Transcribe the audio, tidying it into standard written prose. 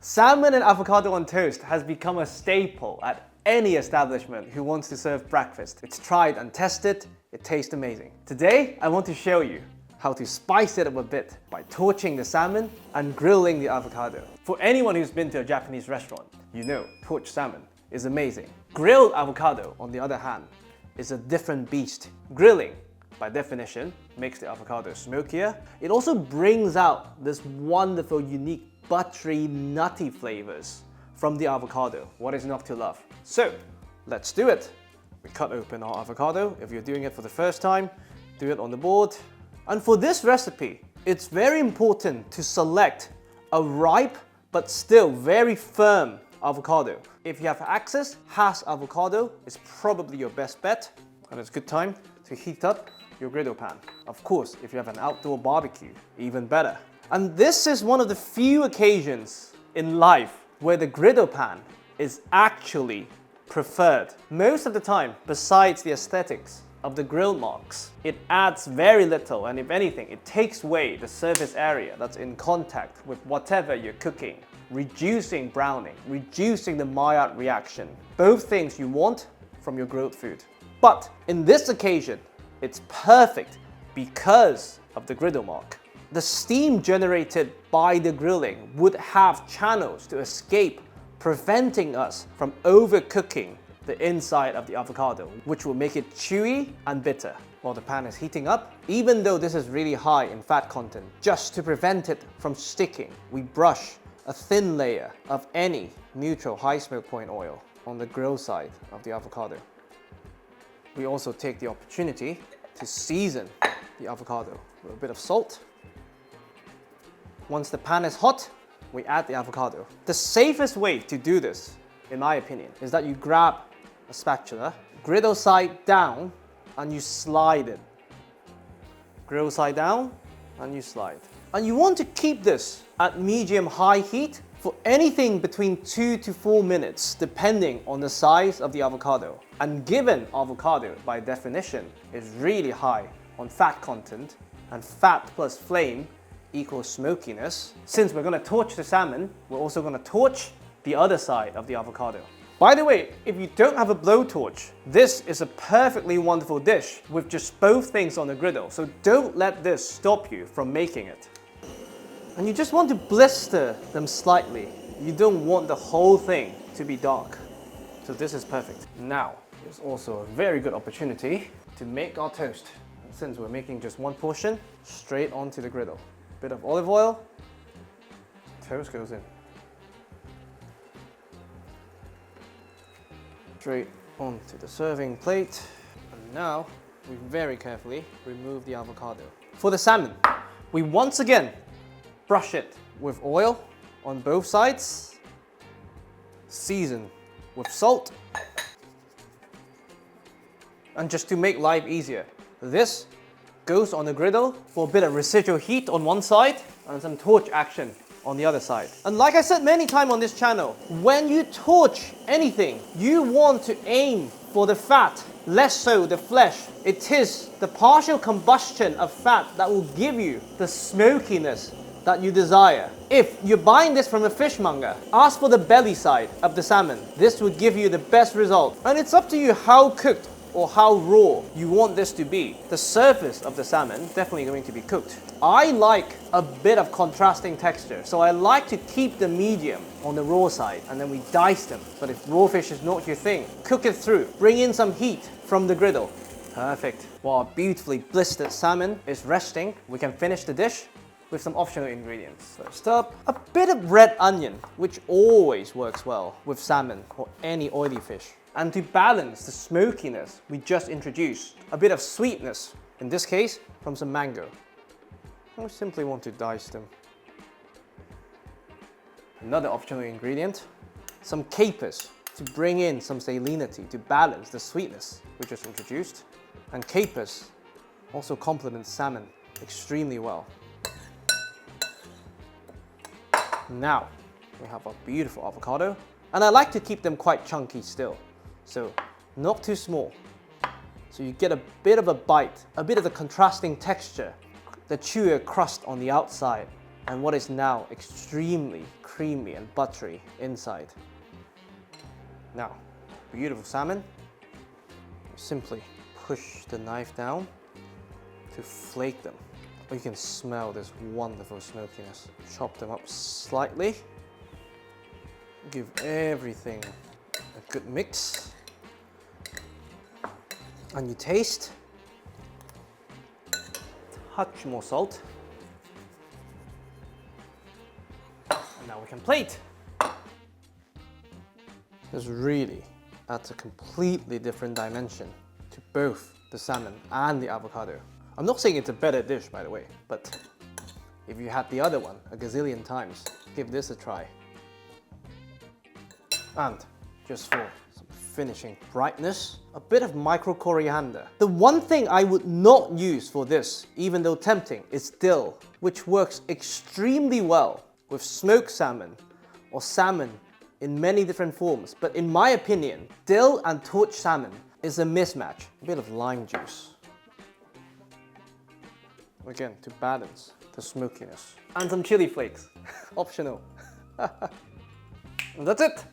Salmon and avocado on toast has become a staple at any establishment who wants to serve breakfast. It's tried and tested, it tastes amazing. Today, I want to show you how to spice it up a bit by torching the salmon and grilling the avocado. For anyone who's been to a Japanese restaurant, you know torched salmon is amazing. Grilled avocado, on the other hand, is a different beast. Grilling, by definition, makes the avocado smokier. It also brings out this wonderful, unique, buttery, nutty flavors from the avocado. What is not to love? So, let's do it. We cut open our avocado. If you're doing it for the first time, do it on the board. And for this recipe, it's very important to select a ripe but still very firm avocado. If you have access, Hass avocado is probably your best bet, and it's a good time to heat up your griddle pan. Of course, if you have an outdoor barbecue, even better. And this is one of the few occasions in life where the griddle pan is actually preferred. Most of the time, besides the aesthetics of the grill marks, it adds very little, and if anything, it takes away the surface area that's in contact with whatever you're cooking, reducing browning, reducing the Maillard reaction. Both things you want from your grilled food. But in this occasion, it's perfect because of the griddle mark. The steam generated by the grilling would have channels to escape, preventing us from overcooking the inside of the avocado, which will make it chewy and bitter. While the pan is heating up, even though this is really high in fat content, just to prevent it from sticking, we brush a thin layer of any neutral high smoke point oil on the grill side of the avocado. We also take the opportunity to season the avocado with a bit of salt. Once the pan is hot, we add the avocado. The safest way to do this, in my opinion, is that you grab a spatula, griddle side down, and you slide it. Grill side down, and you slide. And you want to keep this at medium-high heat for anything between 2 to 4 minutes, depending on the size of the avocado. And given avocado, by definition, is really high on fat content, and fat plus flame equals smokiness, since we're going to torch the salmon, we're also going to torch the other side of the avocado. By the way, if you don't have a blowtorch, this is a perfectly wonderful dish with just both things on the griddle, so don't let this stop you from making it. And you just want to blister them slightly. You don't want the whole thing to be dark. So this is perfect. Now, it's also a very good opportunity to make our toast. And since we're making just one portion, straight onto the griddle. Bit of olive oil, toast goes in. Straight onto the serving plate. And now, we very carefully remove the avocado. For the salmon, we once again brush it with oil on both sides, season with salt, and just to make life easier, this goes on the griddle for a bit of residual heat on one side and some torch action on the other side. And like I said many times on this channel, when you torch anything, you want to aim for the fat, less so the flesh. It is the partial combustion of fat that will give you the smokiness that you desire. If you're buying this from a fishmonger, ask for the belly side of the salmon. This would give you the best result. And it's up to you how cooked or how raw you want this to be. The surface of the salmon definitely going to be cooked. I like a bit of contrasting texture, so I like to keep the medium on the raw side, and then we dice them. But if raw fish is not your thing, cook it through. Bring in some heat from the griddle. Perfect. While our beautifully blistered salmon is resting, we can finish the dish with some optional ingredients. First up, a bit of red onion, which always works well with salmon or any oily fish. And to balance the smokiness we just introduced, a bit of sweetness, in this case from some mango. I simply want to dice them. Another optional ingredient, some capers to bring in some salinity to balance the sweetness we just introduced. And capers also complement salmon extremely well. Now, we have our beautiful avocado, and I like to keep them quite chunky still. So, not too small. So you get a bit of a bite, a bit of the contrasting texture, the chewier crust on the outside, and what is now extremely creamy and buttery inside. Now, beautiful salmon. Simply push the knife down to flake them. You can smell this wonderful smokiness. Chop them up slightly. Give everything a good mix. And you taste. Touch more salt. And now we can plate. This really adds a completely different dimension to both the salmon and the avocado. I'm not saying it's a better dish, by the way, but if you had the other one a gazillion times, give this a try. And just for some finishing brightness, a bit of micro coriander. The one thing I would not use for this, even though tempting, is dill, which works extremely well with smoked salmon or salmon in many different forms. But in my opinion, dill and torched salmon is a mismatch. A bit of lime juice. Again, to balance the smokiness. And some chili flakes, optional. And that's it.